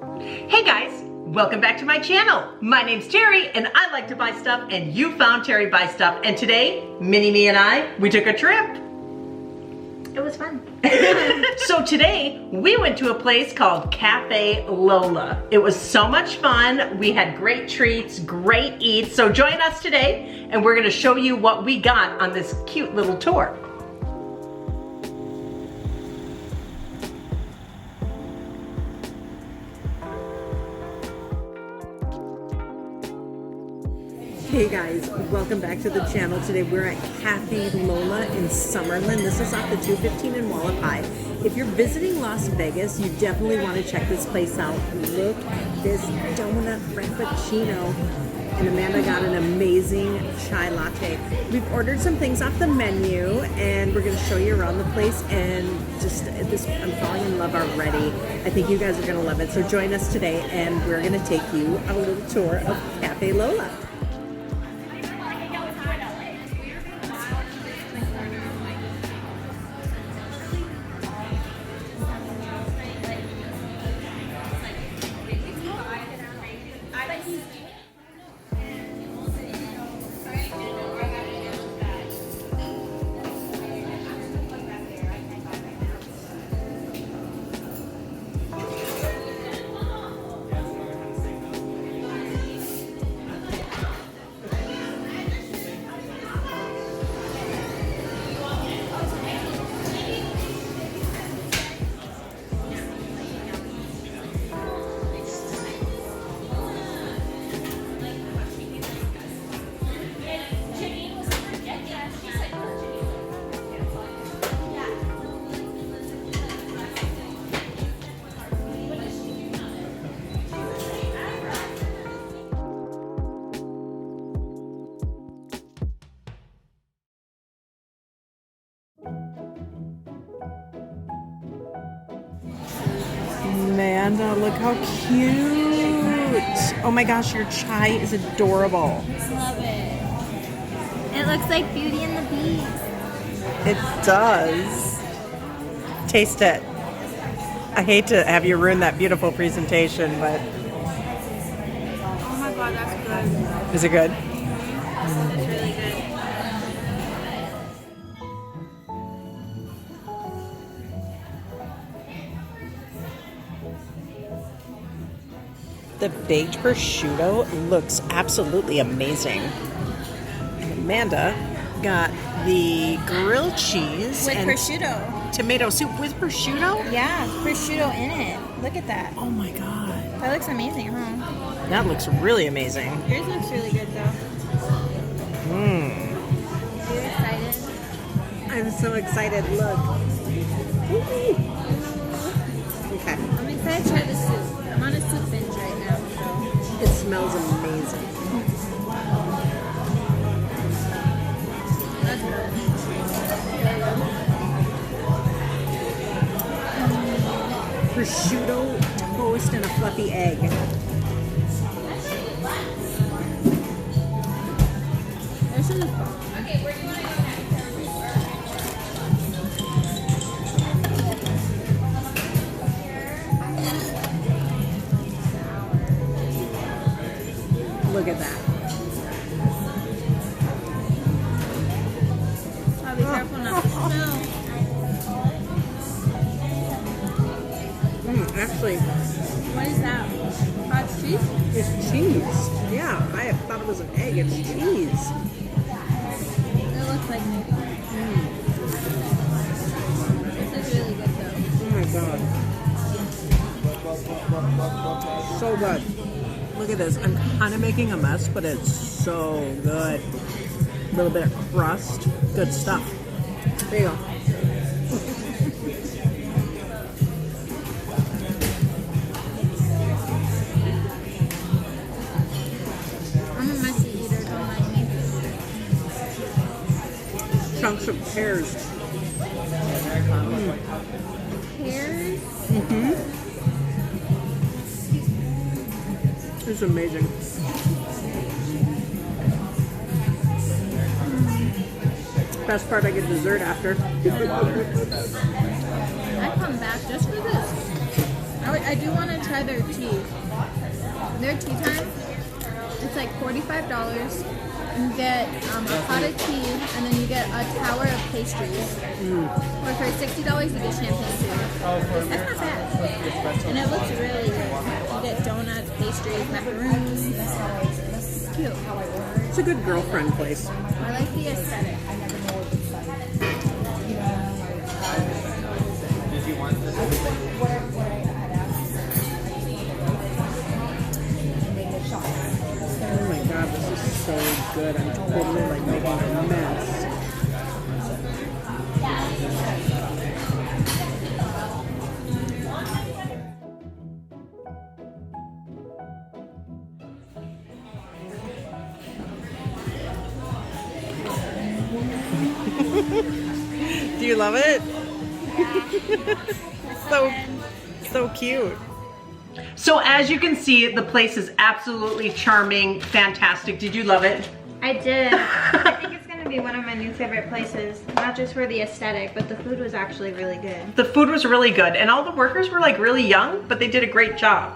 Hey guys, welcome back to my channel. My name's Terry and I like to buy stuff, and you found Terry Buy Stuff, and today, Mini-Me and I, we took a trip. It was fun. So today, we went to a place called Café Lola. It was so much fun. We had great treats, great eats. So join us today and we're gonna show you what we got on this cute little tour. Hey guys, welcome back to the channel. Today we're at Café Lola in Summerlin. This is off the 215 in HUALAPAI. If you're visiting Las Vegas, you definitely want to check this place out. Look at this donut frappuccino. And Amanda got an amazing chai latte. We've ordered some things off the menu and we're going to show you around the place, and just this, I'm falling in love already. I think you guys are going to love it. So join us today and we're going to take you on a little tour of Café Lola. Amanda, look how cute. Oh my gosh, your chai is adorable. Love it. It looks like Beauty and the Beast. It does. Taste it. I hate to have you ruin that beautiful presentation, but... Oh my god, that's good. Is it good? It's really good. The baked prosciutto looks absolutely amazing. And Amanda got the grilled cheese With and prosciutto. tomato soup with prosciutto? Yeah, prosciutto in it. Look at that. Oh my god. That looks amazing, huh? That looks really amazing. Yours looks really good though. Mmm. Are you excited? I'm so excited. Look. Okay. I'm excited to try the soup. I'm on a soup binge right now, so. It smells amazing. That's good. Prosciutto, toast, and a fluffy egg. This is fun. Okay, where do you want to go? Look at that. I'll be careful not to spill. Actually, What is that? Cottage cheese? it's cheese. Yeah, I thought it was an egg. It's cheese. It looks like it. This is really good though. Oh my god. So good. Look at this. I'm kind of making a mess, but it's so good. A little bit of crust. Good stuff. There you go. I'm a messy eater, don't mind me. Chunks of pears. Pears? It's amazing. Best part, I get dessert after. I come back just for this. I I do want to try their tea. Their tea time, it's like $45. You get a pot of tea, and then you get a tower of pastries. Or for $60, you get champagne too. That's not bad. And it looks really good. You get donuts, pastries, macaroons. It's cute. It's a good girlfriend place. I like the aesthetic. Oh my god, this is so good. I'm totally like making a mess. Do you love it? So cute. So as you can see, the place is absolutely charming, fantastic. Did you love it? I did. I think it's gonna be one of my new favorite places. Not just for the aesthetic, but the food was actually really good. The food was really good, and all the workers were like really young, but they did a great job.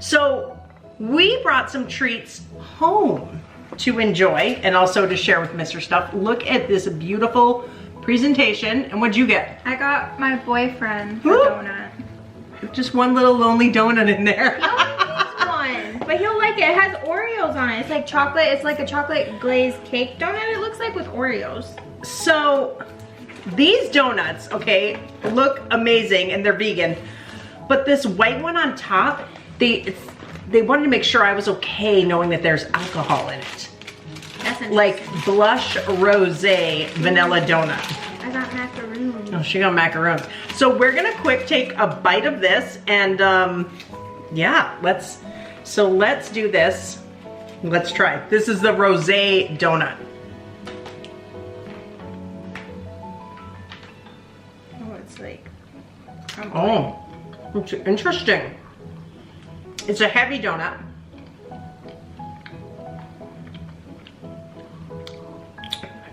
So we brought some treats home to enjoy and also to share with Mr. Stuff. Look at this beautiful presentation. And what'd you get? I got my boyfriend a Woo! donut. Just one little lonely donut in there. He only needs one, but he'll like it. It has Oreos on it. It's like chocolate. It's like a chocolate glazed cake donut. It looks like with Oreos. So these donuts, okay, look amazing and they're vegan. But this white one on top, they wanted to make sure I was okay knowing that there's alcohol in it. That's Like blush rosé vanilla donut. I got macaroons. Oh, she got macaroons. So we're gonna quick take a bite of this and yeah, let's do this. Let's try. This is the rosé donut. Oh, it's like. Oh, it's interesting. It's a heavy donut.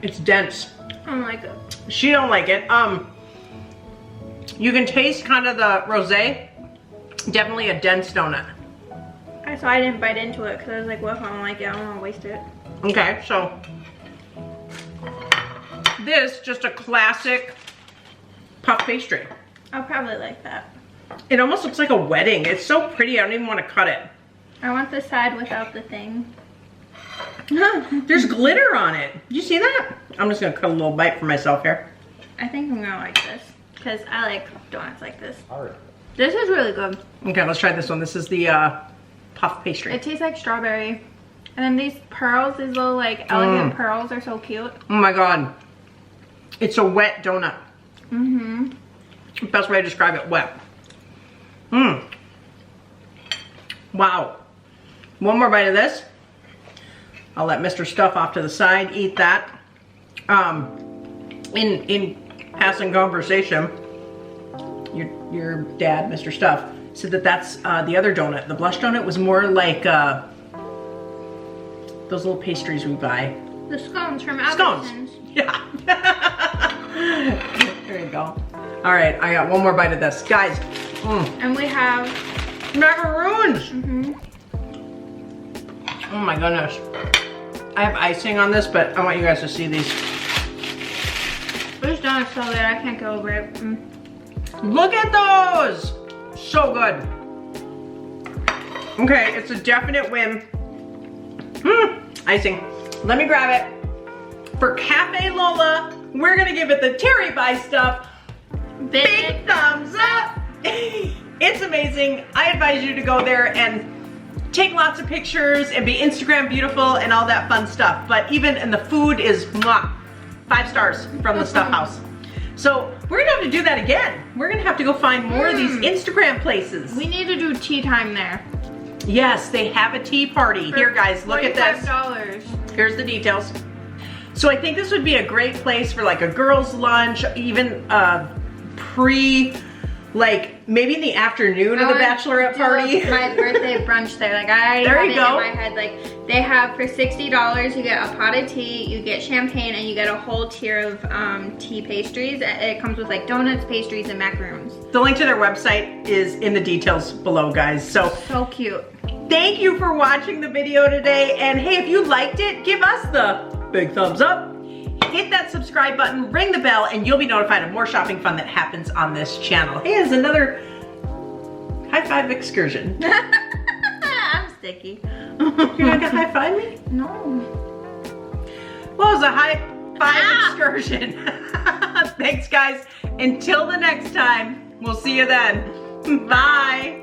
It's dense. I don't like it. She don't like it. You can taste kind of the rosé. Definitely a dense donut. So I didn't bite into it because I was like, well, if I don't like it, I don't want to waste it. Okay, so this just a classic puff pastry. I'll probably like that. It almost looks like a wedding. It's so pretty. I don't even want to cut it. I want the side without the thing. There's glitter on it. You see that? I'm just gonna cut a little bite for myself here. I think I'm gonna like this because I like donuts like this. This is really good. Okay, let's try this one. This is the puff pastry. It tastes like strawberry. And then these pearls, these little like elegant pearls are so cute. Oh my god. It's a wet donut. Mm-hmm. Best way to describe it, wet. Mmm. Wow. One more bite of this. I'll let Mr. Stuff off to the side eat that. In passing conversation, your dad, Mr. Stuff, said that that's the other donut. The blush donut was more like those little pastries we buy. The scones from Scones. Albertsons. Yeah. There you go. All right, I got one more bite of this. Guys, And we have macaroons. mhm. Oh my goodness. I have icing on this, but I want you guys to see these. This donut's so good, I can't get over it. Look at those! So good. Okay, it's a definite win. Icing. Let me grab it. For Café Lola, we're gonna give it the terrybuysstuff big thumbs up. It's amazing. I advise you to go there and take lots of pictures and be Instagram beautiful and all that fun stuff. But and the food is mwah, 5 stars from the Stuff House. So we're gonna have to do that again. We're gonna have to go find more of these Instagram places. We need to do tea time there. Yes, they have a tea party. Here guys, look at this. $45. Here's the details. So I think this would be a great place for like a girls' lunch, even pre like maybe in the afternoon of the bachelorette party. My birthday brunch there. Like I There already you have go. it in my head. Like they have for $60, you get a pot of tea, you get champagne, and you get a whole tier of tea pastries. It comes with like donuts, pastries, and macaroons. The link to their website is in the details below, guys. So cute. thank you for watching the video today. And hey, if you liked it, give us the big thumbs up. Hit that subscribe button, ring the bell, and you'll be notified of more shopping fun that happens on this channel. Hey, it's another high five excursion. I'm sticky. You're not gonna high five me? No. Well, it was a high five excursion. Thanks, guys. Until the next time, we'll see you then. Bye.